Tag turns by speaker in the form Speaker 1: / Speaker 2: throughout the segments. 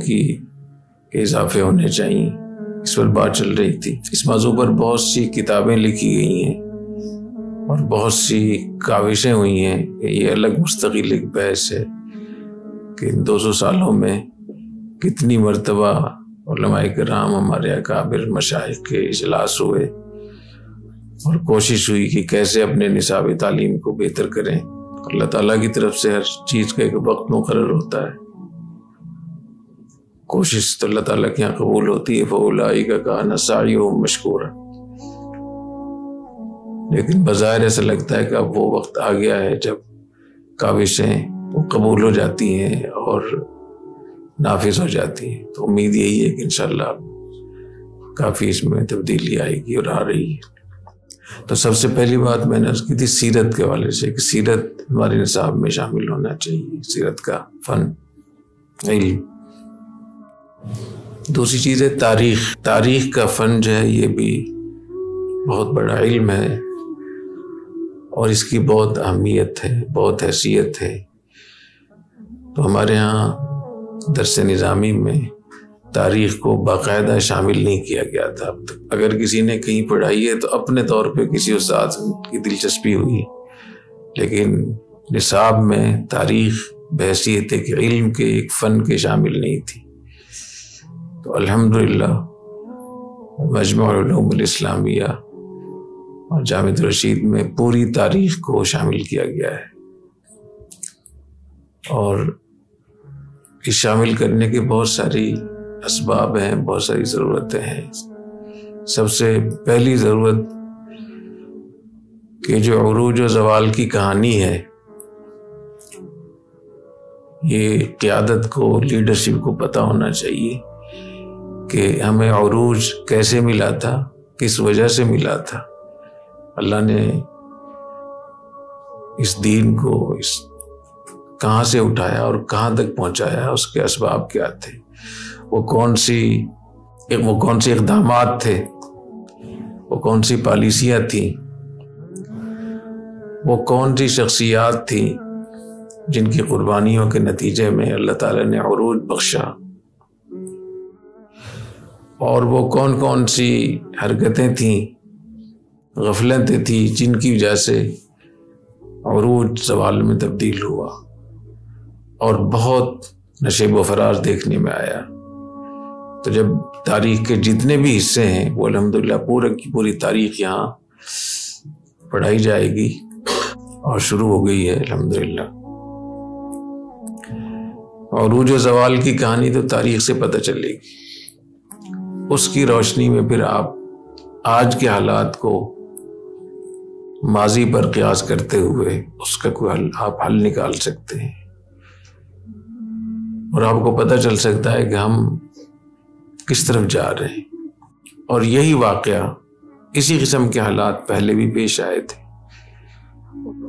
Speaker 1: ترقی کے اضافے ہونے چاہیے، اس پر بات چل رہی تھی۔ اس موضوع پر بہت سی کتابیں لکھی گئی ہیں اور بہت سی کاوشیں ہوئی ہیں کہ یہ الگ مستقل ایک بحث ہے کہ ان 200 سالوں میں کتنی مرتبہ علماء کرام ہمارے اکابر مشائخ کے اجلاس ہوئے اور کوشش ہوئی کہ کیسے اپنے نصاب تعلیم کو بہتر کریں۔ اللہ تعالیٰ کی طرف سے ہر چیز کا ایک وقت مقرر ہوتا ہے، کوشش تو اللہ تعالیٰ کے یہاں قبول ہوتی ہے، فَأُولَٰئِكَ كَانَ سَعْيُهُمْ مَشْكُورًا، لیکن بظاہر ایسا لگتا ہے کہ اب وہ وقت آ گیا ہے جب کاوشیں وہ قبول ہو جاتی ہیں اور نافذ ہو جاتی ہیں۔ تو امید یہی ہے کہ انشاءاللہ کافی اس میں تبدیلی آئے گی اور آ رہی ہے۔ تو سب سے پہلی بات میں نے عرض کی تھی سیرت کے حوالے سے کہ سیرت ہمارے نصاب میں شامل ہونا چاہیے، سیرت کا فن علم۔ دوسری چیز ہے تاریخ۔ تاریخ کا فن جو ہے یہ بھی بہت بڑا علم ہے اور اس کی بہت اہمیت ہے، بہت حیثیت ہے۔ تو ہمارے ہاں درس نظامی میں تاریخ کو باقاعدہ شامل نہیں کیا گیا تھا اب تک۔ اگر کسی نے کہیں پڑھائی ہے تو اپنے طور پہ کسی استاد کی دلچسپی ہوئی، لیکن نصاب میں تاریخ بحیثیت ایک علم کے ایک فن کے شامل نہیں تھی۔ تو الحمدللہ مجمع العلوم الاسلامیہ اور جامعۃ الرشید میں پوری تاریخ کو شامل کیا گیا ہے، اور اس شامل کرنے کے بہت ساری اسباب ہیں، بہت ساری ضرورتیں ہیں۔ سب سے پہلی ضرورت کہ جو عروج و زوال کی کہانی ہے، یہ قیادت کو، لیڈرشپ کو پتہ ہونا چاہیے کہ ہمیں عروج کیسے ملا تھا، کس وجہ سے ملا تھا۔ اللہ نے اس دین کو کہاں سے اٹھایا اور کہاں تک پہنچایا، اس کے اسباب کیا تھے، وہ کون سی اقدامات تھے، وہ کون سی پالیسیاں تھیں، وہ کون سی شخصیات تھیں جن کی قربانیوں کے نتیجے میں اللہ تعالیٰ نے عروج بخشا، اور وہ کون کون سی حرکتیں تھیں، غفلتیں تھیں جن کی وجہ سے عروج زوال میں تبدیل ہوا، اور بہت نشیب و فراز دیکھنے میں آیا۔ تو جب تاریخ کے جتنے بھی حصے ہیں وہ الحمدللہ پوری تاریخ یہاں پڑھائی جائے گی اور شروع ہو گئی ہے الحمدللہ۔ عروج و زوال کی کہانی تو تاریخ سے پتہ چلے گی، اس کی روشنی میں پھر آپ آج کے حالات کو ماضی پر قیاس کرتے ہوئے اس کا کوئی حل نکال سکتے ہیں، اور آپ کو پتہ چل سکتا ہے کہ ہم کس طرف جا رہے ہیں۔ اور یہی واقعہ، اسی قسم کے حالات پہلے بھی پیش آئے تھے۔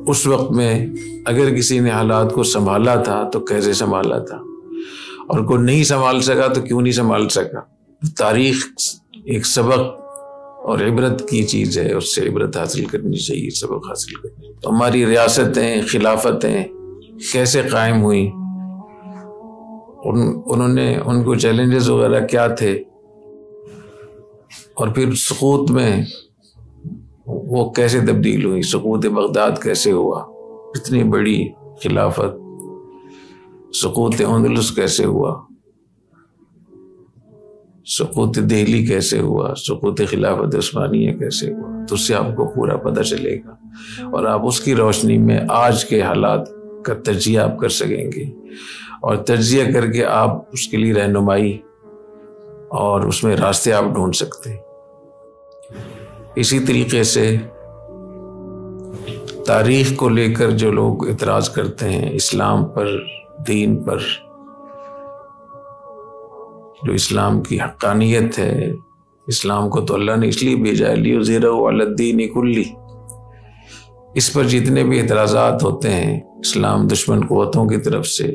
Speaker 1: اس وقت میں اگر کسی نے حالات کو سنبھالا تھا تو کیسے سنبھالا تھا، اور کوئی نہیں سنبھال سکا تو کیوں نہیں سنبھال سکا۔ تاریخ ایک سبق اور عبرت کی چیز ہے، اس سے عبرت حاصل کرنی چاہیے، سبق حاصل کرنی۔ تو ہماری ریاستیں، خلافتیں کیسے قائم ہوئیں، ان کو چیلنجز وغیرہ کیا تھے، اور پھر سقوط میں وہ کیسے تبدیل ہوئی، سقوط بغداد کیسے ہوا، اتنی بڑی خلافت، سقوط اندلس کیسے ہوا، سقوط دہلی کیسے ہوا، سقوط خلافت عثمانیہ کیسے ہوا، تو اس سے آپ کو پورا پتہ چلے گا، اور آپ اس کی روشنی میں آج کے حالات کا تجزیہ آپ کر سکیں گے، اور تجزیہ کر کے آپ اس کے لیے رہنمائی اور اس میں راستے آپ ڈھونڈ سکتے ہیں۔ اسی طریقے سے تاریخ کو لے کر جو لوگ اعتراض کرتے ہیں اسلام پر، دین پر، جو اسلام کی حقانیت ہے، اسلام کو تو اللہ نے اس لیے بھیجا ہے لِیُظْہِرَهُ عَلَى الدِّینِ كُلِّهِ، اس پر جتنے بھی اعتراضات ہوتے ہیں اسلام دشمن قوتوں کی طرف سے،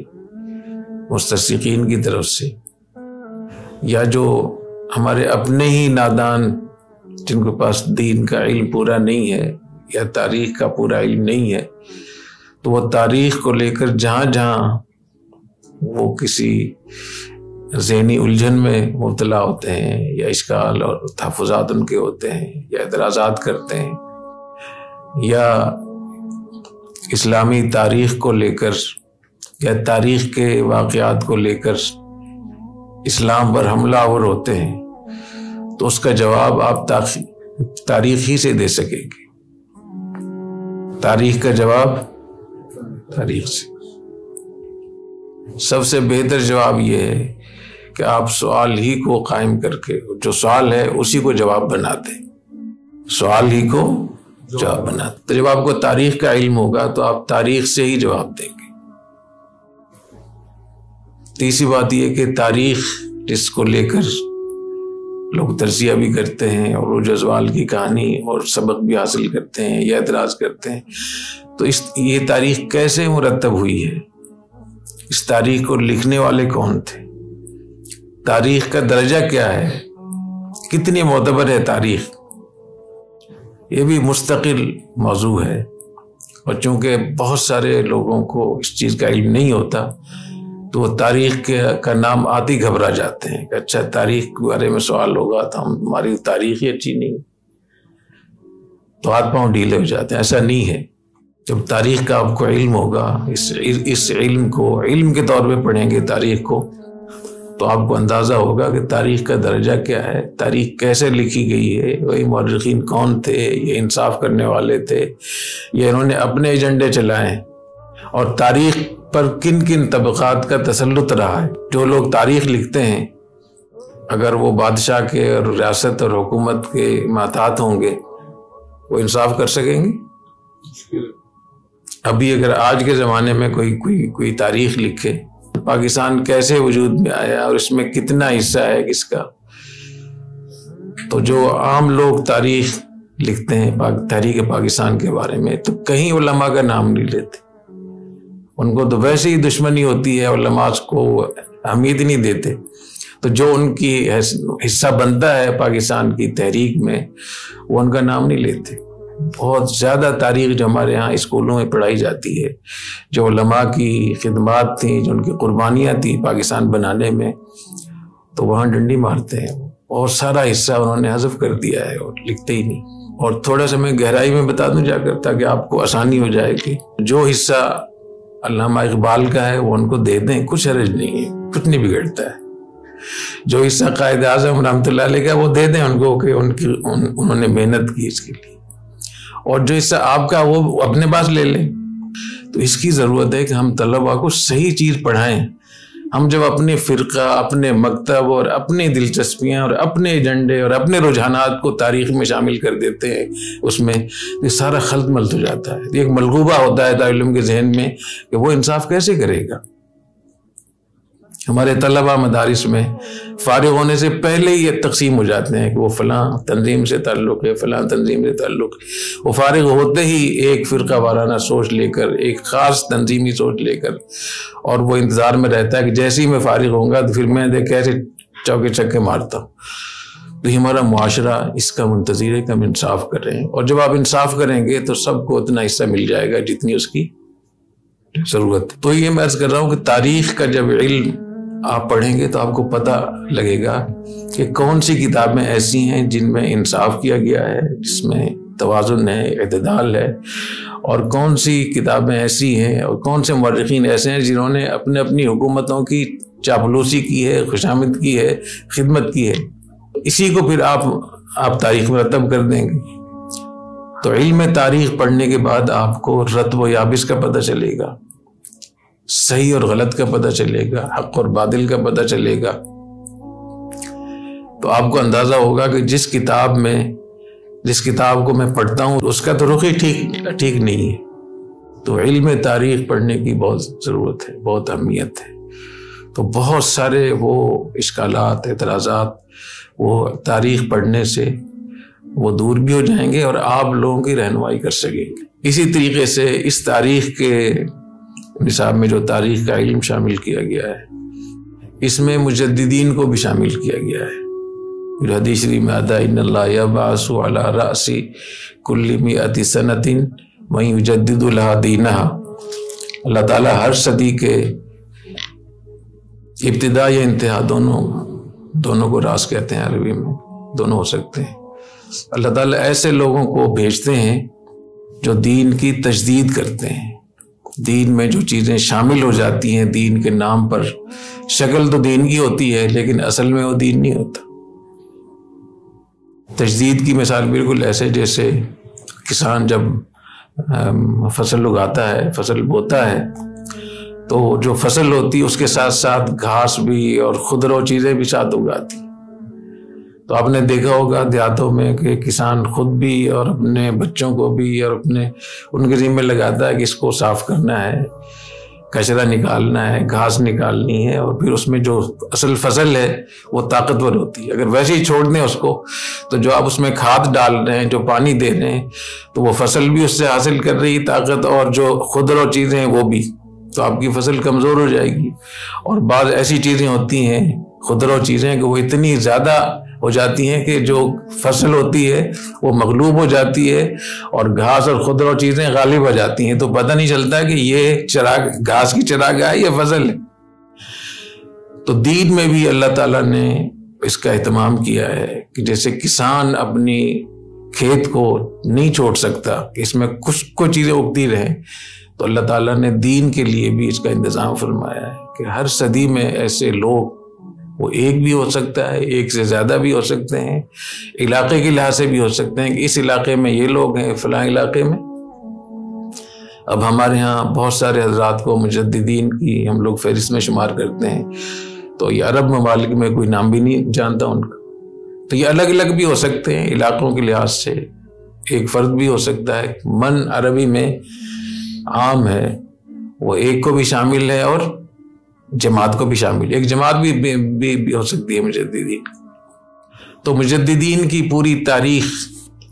Speaker 1: مستشرقین کی طرف سے، یا جو ہمارے اپنے ہی نادان جن کے پاس دین کا علم پورا نہیں ہے یا تاریخ کا پورا علم نہیں ہے، تو وہ تاریخ کو لے کر جہاں جہاں وہ کسی ذہنی الجھن میں مبتلا ہوتے ہیں یا اشکال اور تحفظات ان کے ہوتے ہیں یا اعتراضات کرتے ہیں یا اسلامی تاریخ کو لے کر یا تاریخ کے واقعات کو لے کر اسلام پر حملہ آور ہوتے ہیں، تو اس کا جواب آپ تاریخ ہی سے دے سکیں گے۔ تاریخ کا جواب تاریخ سے۔ سب سے بہتر جواب یہ ہے کہ آپ سوال ہی کو قائم کر کے جو سوال ہے اسی کو جواب بنا دیں، سوال ہی کو جواب بنا دیں۔ تو جب آپ کو تاریخ کا علم ہوگا تو آپ تاریخ سے ہی جواب دیں گے۔ تیسری بات یہ کہ تاریخ جس کو لے کر لوگ تجزیہ بھی کرتے ہیں اور عروج ازوال کی کہانی اور سبق بھی حاصل کرتے ہیں یا اعتراض کرتے ہیں، تو یہ تاریخ کیسے مرتب ہوئی ہے، اس تاریخ کو لکھنے والے کون تھے، تاریخ کا درجہ کیا ہے، کتنی معتبر ہے تاریخ، یہ بھی مستقل موضوع ہے۔ اور چونکہ بہت سارے لوگوں کو اس چیز کا علم نہیں ہوتا تو وہ تاریخ کا نام آتے ہی گھبرا جاتے ہیں کہ اچھا تاریخ کے بارے میں سوال ہوگا تو ہماری تاریخ ہی اچھی نہیں، تو ہاتھ پاؤں ڈھیلے ہو جاتے ہیں۔ ایسا نہیں ہے۔ جب تاریخ کا آپ کو علم ہوگا، اس علم کو علم کے طور پہ پڑھیں گے تاریخ کو، تو آپ کو اندازہ ہوگا کہ تاریخ کا درجہ کیا ہے، تاریخ کیسے لکھی گئی ہے، وہی مورخین کون تھے، یہ انصاف کرنے والے تھے یا انہوں نے اپنے ایجنڈے چلائے، اور تاریخ پر کن کن طبقات کا تسلط رہا ہے۔ جو لوگ تاریخ لکھتے ہیں اگر وہ بادشاہ کے اور ریاست اور حکومت کے محتاط ہوں گے، وہ انصاف کر سکیں گے؟ ابھی اگر آج کے زمانے میں کوئی تاریخ لکھے، پاکستان کیسے وجود میں آیا اور اس میں کتنا حصہ ہے کس کا، تو جو عام لوگ تاریخ لکھتے ہیں تحریک پاکستان کے بارے میں، تو کہیں علماء کا نام نہیں لیتے۔ ان کو تو ویسے ہی دشمنی ہوتی ہے، علماء کو اہمیت نہیں دیتے، تو جو ان کی حصہ بنتا ہے پاکستان کی تحریک میں وہ ان کا نام نہیں لیتے۔ بہت زیادہ تاریخ جو ہمارے ہاں اسکولوں میں پڑھائی جاتی ہے، جو علماء کی خدمات تھیں، جو ان کی قربانیاں تھیں پاکستان بنانے میں، تو وہاں ڈنڈی مارتے ہیں اور سارا حصہ انہوں نے حذف کر دیا ہے اور لکھتے ہی نہیں۔ اور تھوڑا سا میں گہرائی میں بتا دوں جا کر تاکہ آپ کو آسانی ہو جائے کہ جو حصہ علامہ اقبال کا ہے وہ ان کو دے دیں، کچھ حرج نہیں ہے، کچھ نہیں بگڑتا ہے۔ جو حصہ قائد اعظم رحمۃ اللہ علیہ کا وہ دے دیں ان کو کہ انہوں نے محنت کی اس کے لیے، اور جو حصہ آپ کا وہ اپنے پاس لے لیں۔ تو اس کی ضرورت ہے کہ ہم طلباء کو صحیح چیز پڑھائیں۔ ہم جب اپنے فرقہ، اپنے مکتب اور اپنی دلچسپیاں اور اپنے ایجنڈے اور اپنے رجحانات کو تاریخ میں شامل کر دیتے ہیں، اس میں یہ سارا خلط ملط ہو جاتا ہے۔ ایک ملغوبہ ہوتا ہے طالب علم کے ذہن میں کہ وہ انصاف کیسے کرے گا۔ ہمارے طلباء مدارس میں فارغ ہونے سے پہلے ہی یہ تقسیم ہو جاتے ہیں کہ وہ فلاں تنظیم سے تعلق ہے، فلاں تنظیم سے تعلق ہے۔ وہ فارغ ہوتے ہی ایک فرقہ وارانہ سوچ لے کر، ایک خاص تنظیمی سوچ لے کر، اور وہ انتظار میں رہتا ہے کہ جیسے ہی میں فارغ ہوں گا تو پھر میں کیسے چوکے چھکے مارتا ہوں۔ تو یہ ہمارا معاشرہ اس کا منتظر ہے کہ ہم انصاف کر رہے ہیں، اور جب آپ انصاف کریں گے تو سب کو اتنا حصہ مل جائے گا جتنی اس کی ضرورت ہے۔ تو یہ میں عرض کر رہا ہوں کہ تاریخ کا جب علم آپ پڑھیں گے تو آپ کو پتہ لگے گا کہ کون سی کتابیں ایسی ہیں جن میں انصاف کیا گیا ہے، جس میں توازن ہے، اعتدال ہے، اور کون سی کتابیں ایسی ہیں اور کون سے مورخین ایسے ہیں جنہوں نے اپنی حکومتوں کی چاپلوسی کی ہے، خوشامد کی ہے، خدمت کی ہے۔ اسی کو پھر آپ تاریخ مرتب کر دیں گے۔ تو علم تاریخ پڑھنے کے بعد آپ کو رتب و یابس کا پتہ چلے گا، صحیح اور غلط کا پتہ چلے گا، حق اور باطل کا پتہ چلے گا۔ تو آپ کو اندازہ ہوگا کہ جس کتاب کو میں پڑھتا ہوں اس کا تو رخ ہی ٹھیک نہیں ہے۔ تو علم تاریخ پڑھنے کی بہت ضرورت ہے، بہت اہمیت ہے۔ تو بہت سارے وہ اشکالات، اعتراضات وہ تاریخ پڑھنے سے وہ دور بھی ہو جائیں گے اور آپ لوگوں کی رہنمائی کر سکیں گے۔ اسی طریقے سے اس تاریخ کے نصاب میں جو تاریخ کا علم شامل کیا گیا ہے، اس میں مجددین کو بھی شامل کیا گیا ہے۔ پھر حدیث شریف میں آتا ہے ان اللہ یبعث علی رأس کل مئۃ سنۃ من یجدد لها دینہا۔ اللہ تعالیٰ ہر صدی کے ابتدا یا انتہا دونوں کو راز کہتے ہیں عربی میں، دونوں ہو سکتے ہیں۔ اللہ تعالیٰ ایسے لوگوں کو بھیجتے ہیں جو دین کی تجدید کرتے ہیں، دین میں جو چیزیں شامل ہو جاتی ہیں دین کے نام پر، شکل تو دین کی ہوتی ہے لیکن اصل میں وہ دین نہیں ہوتا۔ تجدید کی مثال بالکل ایسے جیسے کسان جب فصل اگاتا ہے، فصل بوتا ہے، تو جو فصل ہوتی ہے اس کے ساتھ ساتھ گھاس بھی اور خضر و چیزیں بھی ساتھ اگاتی۔ تو آپ نے دیکھا ہوگا دیہاتوں میں کہ کسان خود بھی اور اپنے بچوں کو بھی اور ان کے ذمہ لگاتا ہے کہ اس کو صاف کرنا ہے، کچرا نکالنا ہے، گھاس نکالنی ہے، اور پھر اس میں جو اصل فصل ہے وہ طاقتور ہوتی ہے۔ اگر ویسے ہی چھوڑ دیں اس کو تو جو آپ اس میں کھاد ڈال رہے ہیں، جو پانی دے رہے ہیں، تو وہ فصل بھی اس سے حاصل کر رہی طاقت، اور جو خضر و چیزیں ہیں وہ بھی، تو آپ کی فصل کمزور ہو جائے گی۔ اور بعض ایسی چیزیں ہوتی ہیں خضر و چیزیں کہ وہ اتنی زیادہ ہو جاتی ہیں کہ جو فصل ہوتی ہے وہ مغلوب ہو جاتی ہے اور گھاس اور خضر و چیزیں غالب ہو جاتی ہیں، تو پتہ نہیں چلتا کہ یہ چراغ گھاس کی چراگاہ ہے یا فصل ہے۔ تو دین میں بھی اللہ تعالیٰ نے اس کا اہتمام کیا ہے کہ جیسے کسان اپنی کھیت کو نہیں چھوڑ سکتا کہ اس میں کچھ چیزیں اگتی رہیں، تو اللہ تعالیٰ نے دین کے لیے بھی اس کا انتظام فرمایا ہے کہ ہر صدی میں ایسے لوگ، وہ ایک بھی ہو سکتا ہے، ایک سے زیادہ بھی ہو سکتے ہیں، علاقے کے لحاظ سے بھی ہو سکتے ہیں کہ اس علاقے میں یہ لوگ ہیں، فلاں علاقے میں۔ اب ہمارے ہاں بہت سارے حضرات کو مجددین کی ہم لوگ فہرست میں شمار کرتے ہیں، تو یہ عرب ممالک میں کوئی نام بھی نہیں جانتا ان کا، تو یہ الگ الگ بھی ہو سکتے ہیں علاقوں کے لحاظ سے۔ ایک فرد بھی ہو سکتا ہے، من عربی میں عام ہے، وہ ایک کو بھی شامل ہے اور جماعت کو بھی شامل ہے، ایک جماعت بھی ہو سکتی ہے مجددین۔ تو مجددین کی پوری تاریخ،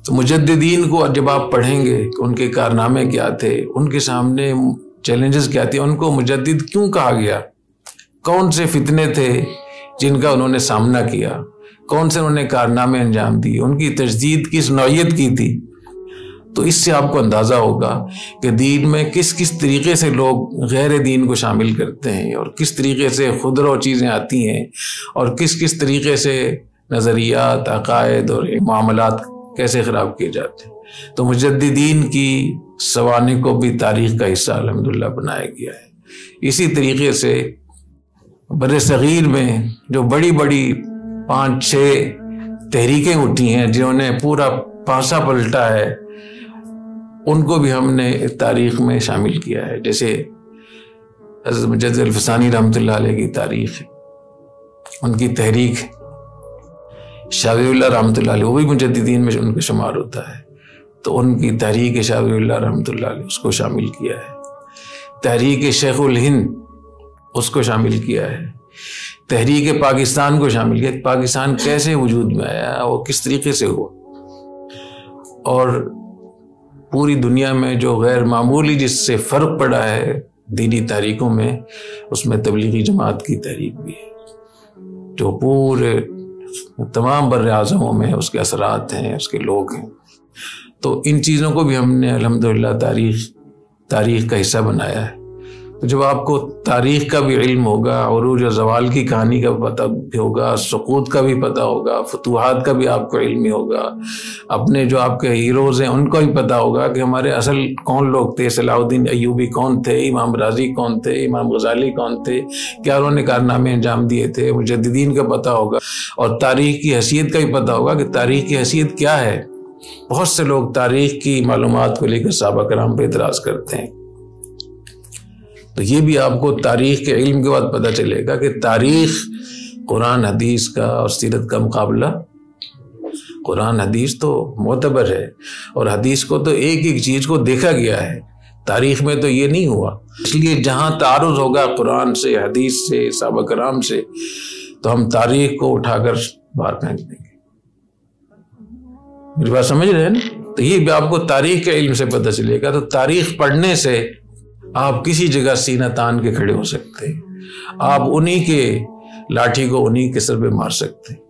Speaker 1: تو مجددین کو جب آپ پڑھیں گے کہ ان کے کارنامے کیا تھے، ان کے سامنے چیلنجز کیا تھے، ان کو مجدد کیوں کہا گیا، کون سے فتنے تھے جن کا انہوں نے سامنا کیا، کون سے انہوں نے کارنامے انجام دیے، ان کی تجدید کس نوعیت کی تھی، تو اس سے آپ کو اندازہ ہوگا کہ دین میں کس کس طریقے سے لوگ غیر دین کو شامل کرتے ہیں، اور کس طریقے سے خضر و چیزیں آتی ہیں، اور کس طریقے سے نظریات، عقائد اور معاملات کیسے خراب کیے جاتے ہیں۔ تو مجددین کی سوانح کو بھی تاریخ کا حصہ الحمدللہ بنایا گیا ہے۔ اسی طریقے سے بر صغیر میں جو بڑی 5-6 تحریکیں اٹھی ہیں جنہوں نے پورا پانسا پلٹا ہے، ان کو بھی ہم نے تاریخ میں شامل کیا ہے۔ جیسے حضرت مجدد الفسانی رحمۃ اللہ علیہ کی تاریخ ہے، ان کی تحریک شاہ ولی اللہ رحمۃ اللہ علیہ، وہ بھی مجددین میں ان کا شمار ہوتا ہے، تو ان کی تحریک شاہ ولی اللہ رحمۃ اللہ علیہ اس کو شامل کیا ہے۔ تحریک شیخ الہند اس کو شامل کیا ہے، تحریک پاکستان کو شامل کیا، پاکستان کیسے وجود میں آیا، وہ کس طریقے سے ہوا، اور پوری دنیا میں جو غیر معمولی جس سے فرق پڑا ہے دینی تحریکوں میں، اس میں تبلیغی جماعت کی تحریک بھی ہے، جو پورے تمام بر اعظموں میں اس کے اثرات ہیں، اس کے لوگ ہیں۔ تو ان چیزوں کو بھی ہم نے الحمدللہ تاریخ کا حصہ بنایا ہے۔ تو جب آپ کو تاریخ کا بھی علم ہوگا، عروج و زوال کی کہانی کا پتہ بھی ہوگا، سقوط کا بھی پتہ ہوگا، فتوحات کا بھی آپ کو علم ہی ہوگا، اپنے جو آپ کے ہیروز ہیں ان کو بھی پتہ ہوگا کہ ہمارے اصل کون لوگ تھے، صلاح الدین ایوبی کون تھے، امام رازی کون تھے، امام غزالی کون تھے، کیا انہوں نے کارنامے انجام دیے تھے، مجددین کا پتہ ہوگا، اور تاریخ کی حیثیت کا بھی پتہ ہوگا کہ تاریخ کی حیثیت کیا ہے۔ بہت سے لوگ تاریخ کی معلومات کو لے کر صحابہ کرام پہ اعتراض کرتے ہیں، تو یہ بھی آپ کو تاریخ کے علم کے بعد پتہ چلے گا کہ تاریخ قرآن حدیث کا اور سیرت کا مقابلہ، قرآن حدیث تو معتبر ہے، اور حدیث کو تو ایک چیز کو دیکھا گیا ہے، تاریخ میں تو یہ نہیں ہوا۔ اس لیے جہاں تعارض ہوگا قرآن سے، حدیث سے، صحابہ کرام سے، تو ہم تاریخ کو اٹھا کر باہر پھینک دیں گے۔ میری بات سمجھ رہے ہیں نا؟ تو یہ بھی آپ کو تاریخ کے علم سے پتہ چلے گا۔ تو تاریخ پڑھنے سے آپ کسی جگہ سینہ تان کے کھڑے ہو سکتے ہیں، آپ انہی کے لاٹھی کو انہی کے سر پہ مار سکتے ہیں۔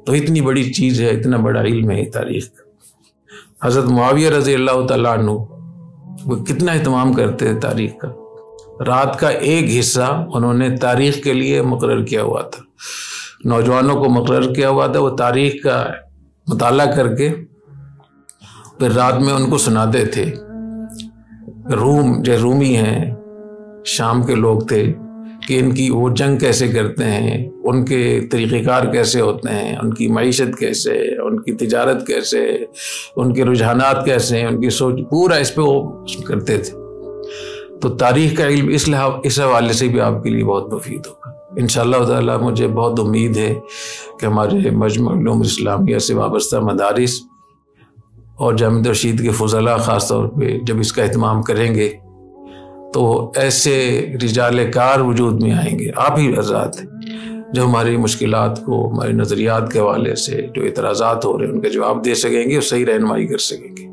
Speaker 1: تو اتنی بڑی چیز ہے، اتنا بڑا علم ہے تاریخ کا۔ حضرت معاویہ رضی اللہ تعالیٰ عنہ وہ کتنا اہتمام کرتے تھے تاریخ کا، رات کا ایک حصہ انہوں نے تاریخ کے لیے مقرر کیا ہوا تھا، نوجوانوں کو مقرر کیا ہوا تھا، وہ تاریخ کا مطالعہ کر کے پھر رات میں ان کو سناتے تھے۔ رومی ہیں، شام کے لوگ تھے، کہ ان کی وہ جنگ کیسے کرتے ہیں، ان کے طریقہ کار کیسے ہوتے ہیں، ان کی معیشت کیسے ہے، ان کی تجارت کیسے ہے، ان کے رجحانات کیسے ہیں، ان کی سوچ، پورا اس پہ وہ کرتے تھے۔ تو تاریخ کا علم اس حوالے سے بھی آپ کے لیے بہت مفید ہوگا انشاءاللہ تعالی۔ مجھے بہت امید ہے کہ ہمارے مجمع علوم اسلامیہ سے وابستہ مدارس اور جامعہ رشید کے فضلاء خاص طور پہ جب اس کا اہتمام کریں گے تو ایسے رجال کار وجود میں آئیں گے، آپ ہی حضرات جو ہماری مشکلات کو، ہمارے نظریات کے حوالے سے جو اعتراضات ہو رہے ہیں ان کا جواب دے سکیں گے اور صحیح رہنمائی کر سکیں گے۔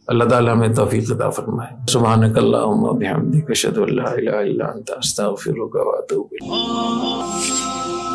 Speaker 1: اللہ تعالیٰ ہمیں توفیق عطا فرمائے۔ سبحانک اللہم و بحمدک، اشہد ان لا الہ الا انت، استغفرک و اتوب الیک۔